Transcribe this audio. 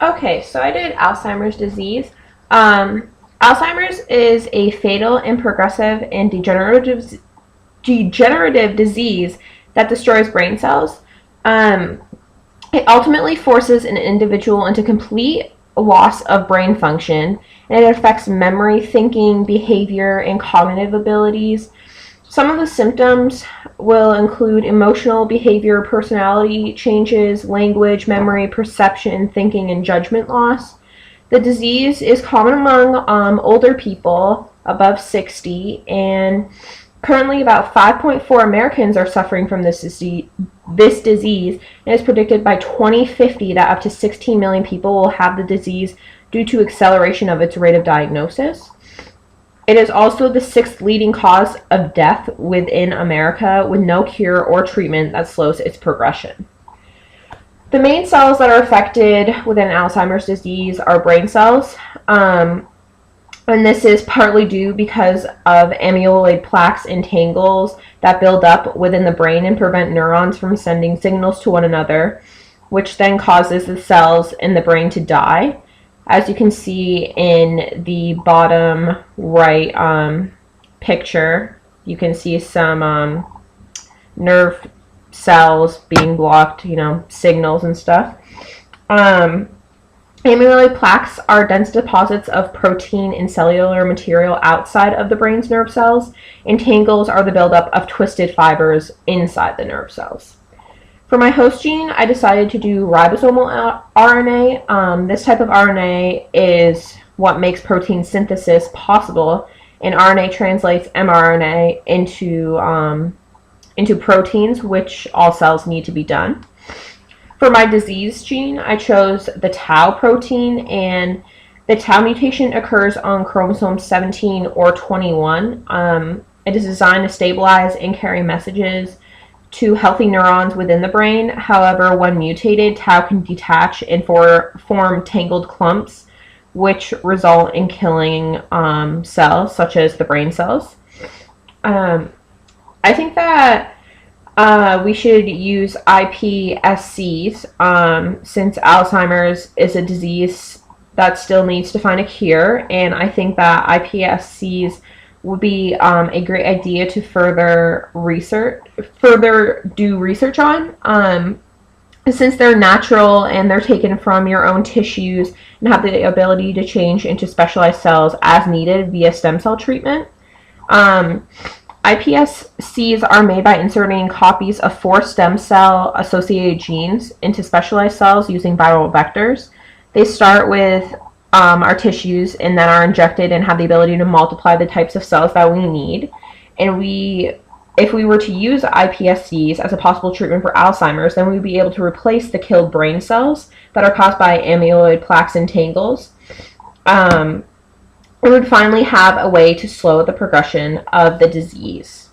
Okay, so I did Alzheimer's disease. Alzheimer's is a fatal and progressive and degenerative disease that destroys brain cells. Um, it ultimately forces an individual into complete loss of brain function, and it affects memory, thinking, behavior, and cognitive abilities. Some of the symptoms will include emotional, behavior, personality changes, language, memory, perception, thinking, and judgment loss. The disease is common among older people above 60, and currently about 5.4 Americans are suffering from this disease, and it's predicted by 2050 that up to 16 million people will have the disease due to acceleration of its rate of diagnosis. It is also the sixth leading cause of death within America, with no cure or treatment that slows its progression. The main cells that are affected within Alzheimer's disease are brain cells, and this is partly due because of amyloid plaques and tangles that build up within the brain and prevent neurons from sending signals to one another, which then causes the cells in the brain to die. As you can see in the bottom right picture, you can see some nerve cells being blocked, signals and stuff. Amyloid plaques are dense deposits of protein and cellular material outside of the brain's nerve cells, and tangles are the buildup of twisted fibers inside the nerve cells. For my host gene, I decided to do ribosomal RNA. This type of RNA is what makes protein synthesis possible, and RNA translates mRNA into proteins, which all cells need to be done. For my disease gene, I chose the tau protein, and the tau mutation occurs on chromosome 17 or 21. It is designed to stabilize and carry messages to healthy neurons within the brain. However, when mutated, tau can detach and form tangled clumps, which result in killing cells, such as the brain cells. I think that we should use IPSCs since Alzheimer's is a disease that still needs to find a cure, and I think that IPSCs would be a great idea to further do research on, since they're natural and they're taken from your own tissues and have the ability to change into specialized cells as needed via stem cell treatment. iPSCs are made by inserting copies of 4 stem cell associated genes into specialized cells using viral vectors. They start with our tissues and then are injected and have the ability to multiply the types of cells that we need. And if we were to use iPSCs as a possible treatment for Alzheimer's, then we'd be able to replace the killed brain cells that are caused by amyloid plaques and tangles. We would finally have a way to slow the progression of the disease.